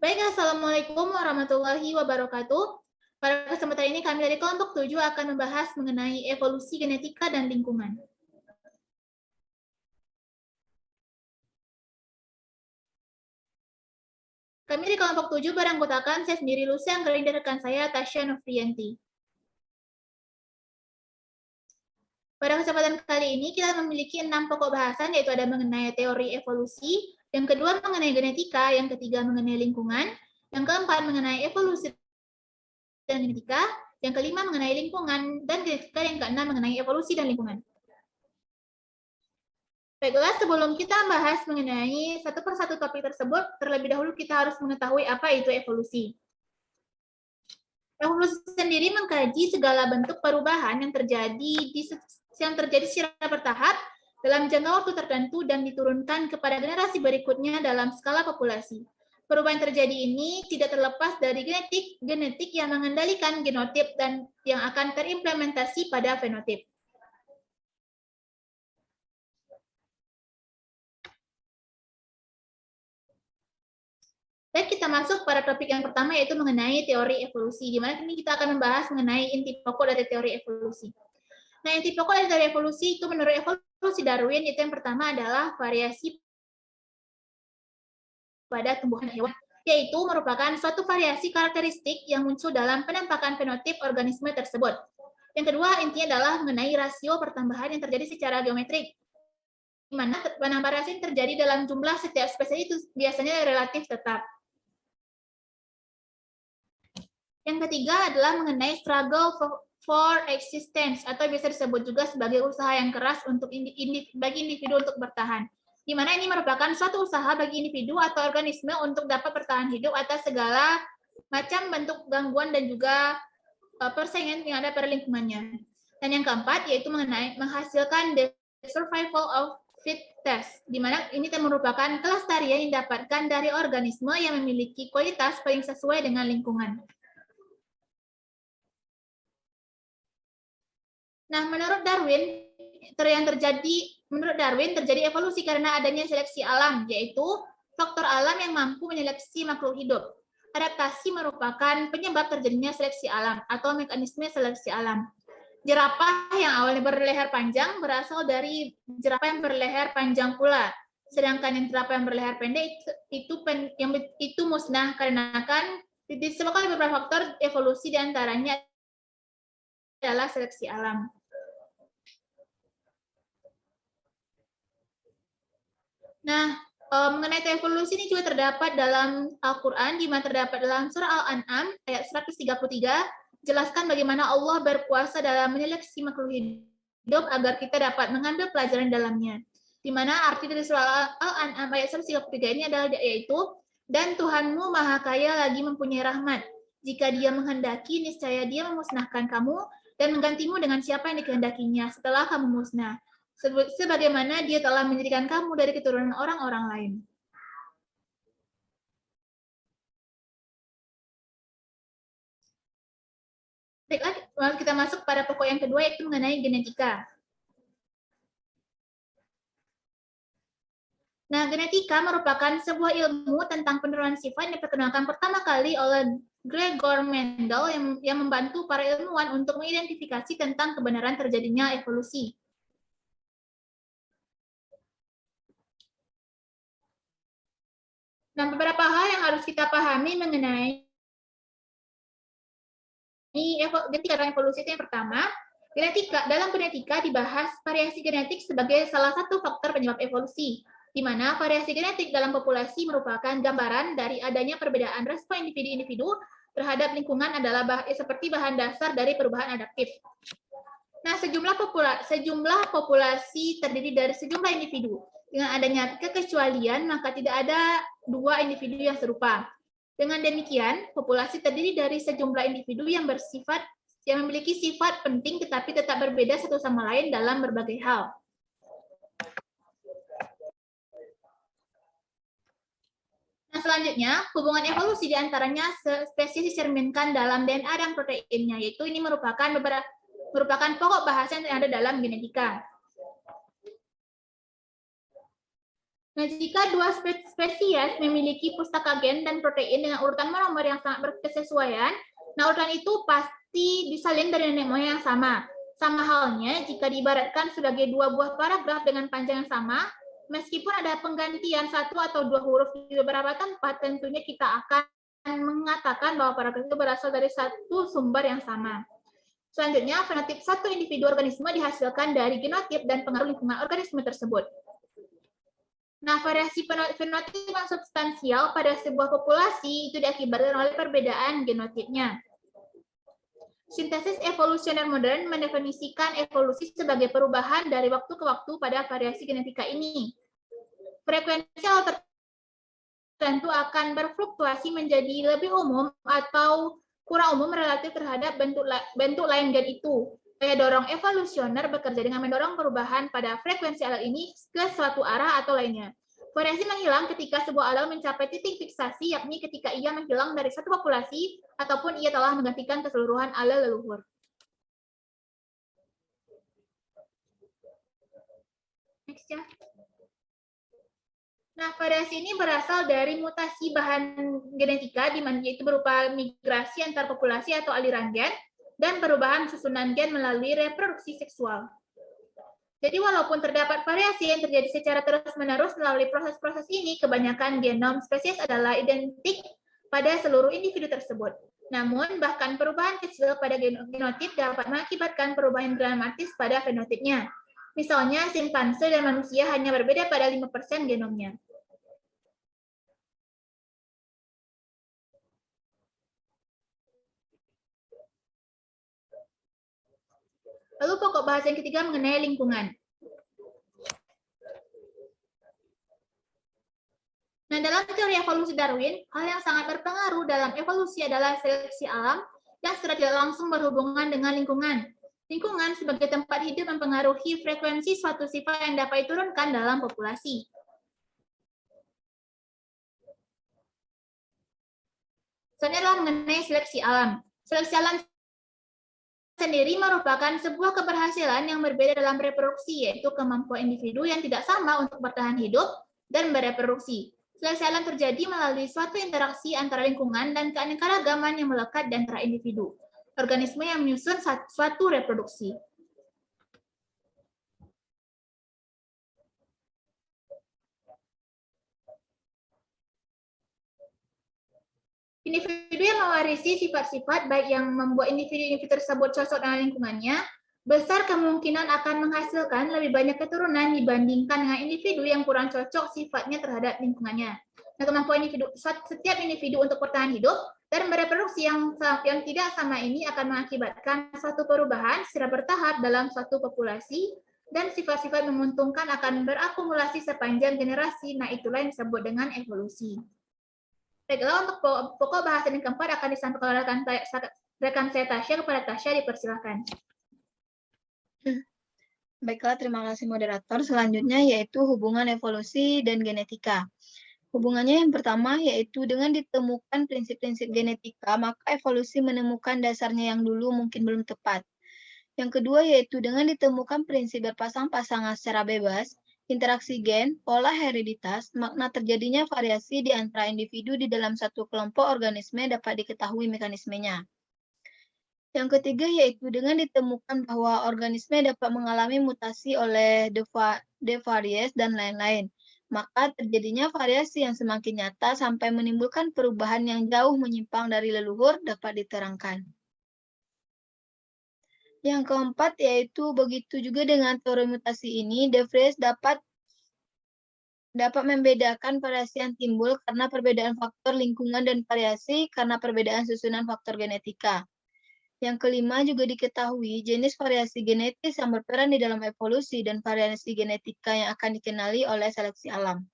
Baik, Assalamualaikum warahmatullahi wabarakatuh. Pada kesempatan ini kami dari kelompok 7 akan membahas mengenai evolusi genetika dan lingkungan. Kami di kelompok 7 beranggotakan saya sendiri Lucy Anggraini dan rekan saya Tasya Nofriyanti. Pada kesempatan kali ini kita memiliki 6 pokok bahasan, yaitu ada mengenai teori evolusi, yang kedua mengenai genetika, yang ketiga mengenai lingkungan, yang keempat mengenai evolusi dan genetika, yang kelima mengenai lingkungan dan genetika, yang keenam mengenai evolusi dan lingkungan. Baiklah, sebelum kita bahas mengenai satu persatu topik tersebut, terlebih dahulu kita harus mengetahui apa itu evolusi. Evolusi sendiri mengkaji segala bentuk perubahan yang terjadi secara bertahap dalam jangka waktu tertentu dan diturunkan kepada generasi berikutnya dalam skala populasi. Perubahan yang terjadi ini tidak terlepas dari genetik yang mengendalikan genotip dan yang akan terimplementasi pada fenotip. Baik, kita masuk pada topik yang pertama, yaitu mengenai teori evolusi, di mana ini kita akan membahas mengenai inti pokok dari teori evolusi. Nah, inti pokok dari teori evolusi itu menurut evolusi Darwin, itu yang pertama adalah variasi pada tumbuhan hewan, yaitu merupakan suatu variasi karakteristik yang muncul dalam penampakan fenotip organisme tersebut. Yang kedua, intinya adalah mengenai rasio pertambahan yang terjadi secara geometrik, di mana penambahan variasi yang terjadi dalam jumlah setiap spesies itu biasanya relatif tetap. Yang ketiga adalah mengenai struggle for existence, atau bisa disebut juga sebagai usaha yang keras untuk bagi individu untuk bertahan. Di mana ini merupakan suatu usaha bagi individu atau organisme untuk dapat bertahan hidup atas segala macam bentuk gangguan dan juga persaingan yang ada pada lingkungannya. Dan yang keempat yaitu mengenai menghasilkan the survival of fittest, di mana ini merupakan kelestarian yang didapatkan dari organisme yang memiliki kualitas paling sesuai dengan lingkungan. Nah, menurut Darwin terjadi evolusi karena adanya seleksi alam, yaitu faktor alam yang mampu menyeleksi makhluk hidup. Adaptasi merupakan penyebab terjadinya seleksi alam atau mekanisme seleksi alam. Jerapah yang awalnya berleher panjang berasal dari jerapah yang berleher panjang pula. Sedangkan yang jerapah yang berleher pendek itu musnah karena disebabkan oleh beberapa faktor evolusi, diantaranya adalah seleksi alam. Nah, mengenai evolusi ini juga terdapat dalam Al-Quran, di mana terdapat dalam surah Al-An'am ayat 133, jelaskan bagaimana Allah berkuasa dalam menyeleksi makhluk hidup agar kita dapat mengambil pelajaran dalamnya. Di mana arti dari surah Al-An'am ayat 133 ini adalah yaitu, dan Tuhanmu Maha Kaya lagi mempunyai rahmat. Jika Dia menghendaki, niscaya Dia memusnahkan kamu dan menggantimu dengan siapa yang dikehendakinya setelah kamu musnah, sebagaimana Dia telah menjadikan kamu dari keturunan orang-orang lain. Baiklah, kita masuk pada pokok yang kedua, yaitu mengenai genetika. Nah, genetika merupakan sebuah ilmu tentang penurunan sifat yang diperkenalkan pertama kali oleh Gregor Mendel yang membantu para ilmuwan untuk mengidentifikasi tentang kebenaran terjadinya evolusi. Nah, beberapa hal yang harus kita pahami mengenai genetika dan evolusi itu yang pertama, dalam genetika dibahas variasi genetik sebagai salah satu faktor penyebab evolusi, di mana variasi genetik dalam populasi merupakan gambaran dari adanya perbedaan respon individu-individu terhadap lingkungan adalah seperti bahan dasar dari perubahan adaptif. Nah, sejumlah populasi terdiri dari sejumlah individu. Dengan adanya kekecualian, maka tidak ada dua individu yang serupa. Dengan demikian, populasi terdiri dari sejumlah individu yang memiliki sifat penting tetapi tetap berbeda satu sama lain dalam berbagai hal. Nah, selanjutnya, hubungan evolusi diantaranya spesies dicerminkan dalam DNA dan proteinnya, yaitu ini merupakan pokok bahasan yang ada dalam genetika. Nah, jika dua spesies memiliki pustaka gen dan protein dengan urutan monomer yang sangat berkesesuaian, nah urutan itu pasti disalin dari nenek moyang yang sama. Sama halnya jika diibaratkan sebagai dua buah paragraf dengan panjang yang sama, meskipun ada penggantian satu atau dua huruf di beberapa tempat, tentunya kita akan mengatakan bahwa paragraf itu berasal dari satu sumber yang sama. Selanjutnya, fenotip satu individu organisme dihasilkan dari genotip dan pengaruh lingkungan organisme tersebut. Nah, variasi fenotip yang substansial pada sebuah populasi itu diakibatkan oleh perbedaan genotipnya. Sintesis evolusioner modern mendefinisikan evolusi sebagai perubahan dari waktu ke waktu pada variasi genetika ini. Frekuensi hal tertentu akan berfluktuasi menjadi lebih umum atau kurang umum relatif terhadap bentuk lain gen itu. Daya dorong evolusioner bekerja dengan mendorong perubahan pada frekuensi alel ini ke suatu arah atau lainnya. Variasi menghilang ketika sebuah alel mencapai titik fiksasi, yakni ketika ia menghilang dari satu populasi ataupun ia telah menggantikan keseluruhan alel leluhur. Next ya. Nah, variasi ini berasal dari mutasi bahan genetika, di mana itu berupa migrasi antar populasi atau aliran gen, dan perubahan susunan gen melalui reproduksi seksual. Jadi walaupun terdapat variasi yang terjadi secara terus-menerus melalui proses-proses ini, kebanyakan genom spesies adalah identik pada seluruh individu tersebut. Namun, bahkan perubahan kecil pada genotip dapat mengakibatkan perubahan dramatis pada fenotipnya. Misalnya, simpanse dan manusia hanya berbeda pada 5% genomnya. Lalu pokok bahasa yang ketiga mengenai lingkungan. Nah, dalam teori evolusi Darwin, hal yang sangat berpengaruh dalam evolusi adalah seleksi alam yang secara tidak langsung berhubungan dengan lingkungan. Lingkungan sebagai tempat hidup mempengaruhi frekuensi suatu sifat yang dapat diturunkan dalam populasi. Selanjutnya adalah mengenai seleksi alam. Seleksi alam sendiri merupakan sebuah keberhasilan yang berbeda dalam reproduksi, yaitu kemampuan individu yang tidak sama untuk bertahan hidup dan bereproduksi. Seleksi alam terjadi melalui suatu interaksi antara lingkungan dan keanekaragaman yang melekat di antara individu, organisme yang menyusun suatu reproduksi. Individu yang mewarisi sifat-sifat baik yang membuat individu tersebut cocok dengan lingkungannya, besar kemungkinan akan menghasilkan lebih banyak keturunan dibandingkan dengan individu yang kurang cocok sifatnya terhadap lingkungannya. Nah, kemampuan setiap individu untuk bertahan hidup dan bereproduksi yang tidak sama ini akan mengakibatkan suatu perubahan secara bertahap dalam suatu populasi, dan sifat-sifat menguntungkan akan berakumulasi sepanjang generasi. Nah, itulah yang disebut dengan evolusi. Baiklah, untuk pokok bahasan yang keempat akan disampaikan oleh rekan saya Tasya. Kepada Tasya, dipersilakan. Baiklah, terima kasih moderator. Selanjutnya yaitu hubungan evolusi dan genetika. Hubungannya yang pertama yaitu dengan ditemukan prinsip-prinsip genetika, maka evolusi menemukan dasarnya yang dulu mungkin belum tepat. Yang kedua yaitu dengan ditemukan prinsip berpasang-pasangan secara bebas, interaksi gen, pola hereditas, makna terjadinya variasi di antara individu di dalam satu kelompok organisme dapat diketahui mekanismenya. Yang ketiga yaitu dengan ditemukan bahwa organisme dapat mengalami mutasi oleh de Vries dan lain-lain, maka terjadinya variasi yang semakin nyata sampai menimbulkan perubahan yang jauh menyimpang dari leluhur dapat diterangkan. Yang keempat yaitu begitu juga dengan teori mutasi ini, de Vries dapat membedakan variasi yang timbul karena perbedaan faktor lingkungan dan variasi karena perbedaan susunan faktor genetika. Yang kelima juga diketahui jenis variasi genetis yang berperan di dalam evolusi dan variasi genetika yang akan dikenali oleh seleksi alam.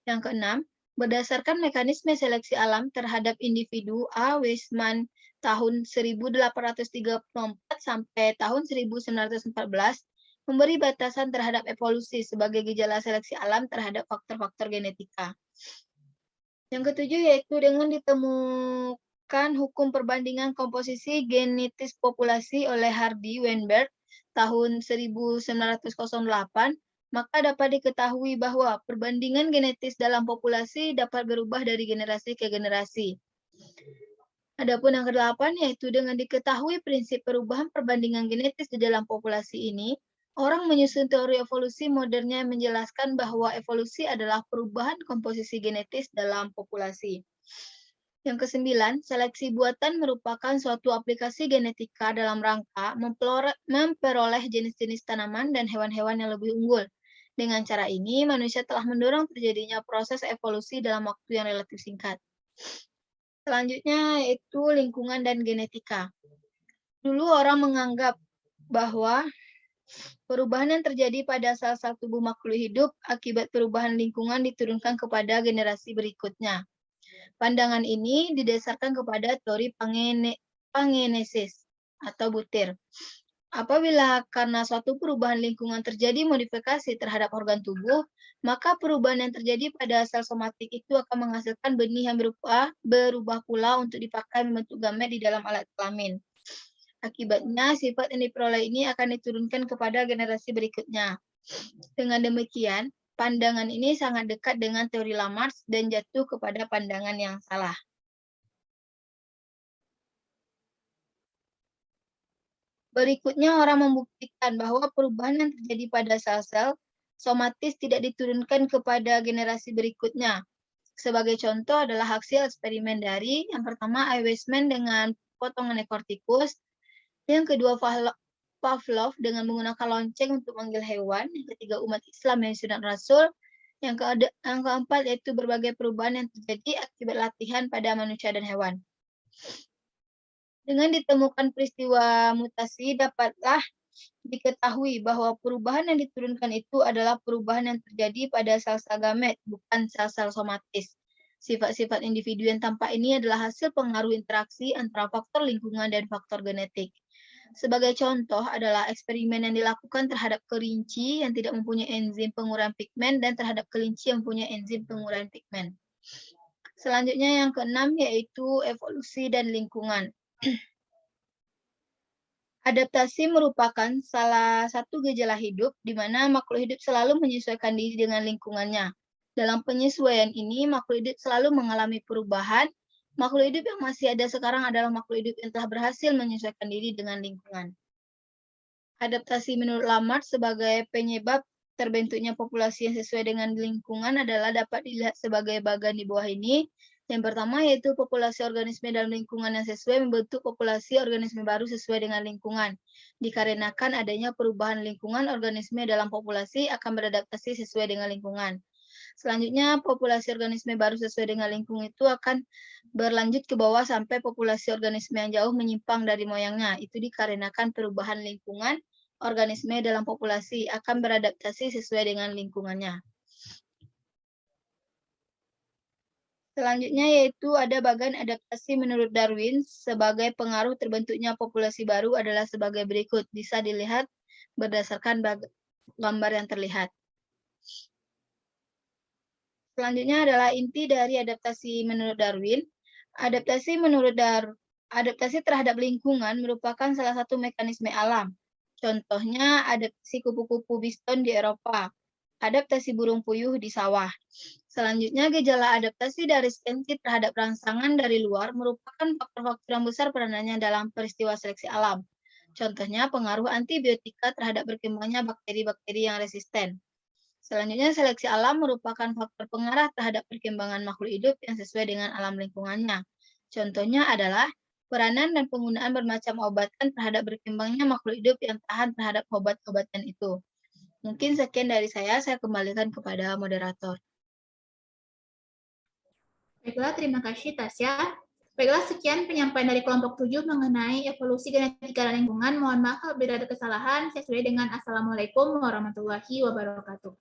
Yang keenam, berdasarkan mekanisme seleksi alam terhadap individu A. Weismann tahun 1834 sampai tahun 1914, memberi batasan terhadap evolusi sebagai gejala seleksi alam terhadap faktor-faktor genetika. Yang ketujuh yaitu dengan ditemukan hukum perbandingan komposisi genetis populasi oleh Hardy Weinberg tahun 1908, maka dapat diketahui bahwa perbandingan genetis dalam populasi dapat berubah dari generasi ke generasi. Adapun yang kedelapan, yaitu dengan diketahui prinsip perubahan perbandingan genetis di dalam populasi ini, orang menyusun teori evolusi modernnya yang menjelaskan bahwa evolusi adalah perubahan komposisi genetis dalam populasi. Yang kesembilan, seleksi buatan merupakan suatu aplikasi genetika dalam rangka memperoleh jenis-jenis tanaman dan hewan-hewan yang lebih unggul. Dengan cara ini, manusia telah mendorong terjadinya proses evolusi dalam waktu yang relatif singkat. Selanjutnya yaitu lingkungan dan genetika. Dulu orang menganggap bahwa perubahan yang terjadi pada sel-sel tubuh makhluk hidup akibat perubahan lingkungan diturunkan kepada generasi berikutnya. Pandangan ini didasarkan kepada teori pangenesis atau butir. Apabila karena suatu perubahan lingkungan terjadi modifikasi terhadap organ tubuh, maka perubahan yang terjadi pada sel somatik itu akan menghasilkan benih yang berubah pula untuk dipakai membentuk gamet di dalam alat kelamin. Akibatnya, sifat yang diperoleh ini akan diturunkan kepada generasi berikutnya. Dengan demikian, pandangan ini sangat dekat dengan teori Lamarck dan jatuh kepada pandangan yang salah. Berikutnya, orang membuktikan bahwa perubahan yang terjadi pada sel-sel somatis tidak diturunkan kepada generasi berikutnya. Sebagai contoh adalah hasil eksperimen dari yang pertama Weismann dengan potongan ekor tikus, yang kedua Pavlov dengan menggunakan lonceng untuk memanggil hewan, yang ketiga umat Islam yang sunat Rasul, yang keempat yaitu berbagai perubahan yang terjadi akibat latihan pada manusia dan hewan. Dengan ditemukan peristiwa mutasi, dapatlah diketahui bahwa perubahan yang diturunkan itu adalah perubahan yang terjadi pada sel-sel gamet, bukan sel-sel somatis. Sifat-sifat individu yang tampak ini adalah hasil pengaruh interaksi antara faktor lingkungan dan faktor genetik. Sebagai contoh adalah eksperimen yang dilakukan terhadap kelinci yang tidak mempunyai enzim penguraian pigmen dan terhadap kelinci yang mempunyai enzim penguraian pigmen. Selanjutnya yang keenam yaitu evolusi dan lingkungan. Adaptasi merupakan salah satu gejala hidup di mana makhluk hidup selalu menyesuaikan diri dengan lingkungannya. Dalam penyesuaian ini, makhluk hidup selalu mengalami perubahan. Makhluk hidup yang masih ada sekarang adalah makhluk hidup yang telah berhasil menyesuaikan diri dengan lingkungan. Adaptasi menurut Lamarck sebagai penyebab terbentuknya populasi yang sesuai dengan lingkungan adalah dapat dilihat sebagai bagian di bawah ini. Yang pertama yaitu populasi organisme dalam lingkungan yang sesuai membentuk populasi organisme baru sesuai dengan lingkungan. Dikarenakan adanya perubahan lingkungan, organisme dalam populasi akan beradaptasi sesuai dengan lingkungan. Selanjutnya, populasi organisme baru sesuai dengan lingkungan itu akan berlanjut ke bawah sampai populasi organisme yang jauh menyimpang dari moyangnya. Itu dikarenakan perubahan lingkungan, organisme dalam populasi akan beradaptasi sesuai dengan lingkungannya. Selanjutnya yaitu ada bagian adaptasi menurut Darwin sebagai pengaruh terbentuknya populasi baru adalah sebagai berikut. Bisa dilihat berdasarkan gambar yang terlihat. Selanjutnya adalah inti dari adaptasi menurut Darwin. Adaptasi terhadap lingkungan merupakan salah satu mekanisme alam. Contohnya adaptasi kupu-kupu biston di Eropa, adaptasi burung puyuh di sawah. Selanjutnya, gejala adaptasi dari resistensi terhadap rangsangan dari luar merupakan faktor-faktor yang besar peranannya dalam peristiwa seleksi alam. Contohnya, pengaruh antibiotika terhadap berkembangnya bakteri-bakteri yang resisten. Selanjutnya, seleksi alam merupakan faktor pengarah terhadap perkembangan makhluk hidup yang sesuai dengan alam lingkungannya. Contohnya adalah peranan dan penggunaan bermacam obatan terhadap berkembangnya makhluk hidup yang tahan terhadap obat-obatan itu. Mungkin sekian dari saya kembalikan kepada moderator. Baiklah, terima kasih Tasya. Baiklah, sekian penyampaian dari kelompok 7 mengenai evolusi genetika dan lingkungan. Mohon maaf apabila ada kesalahan. Saya sudah dengan Assalamualaikum warahmatullahi wabarakatuh.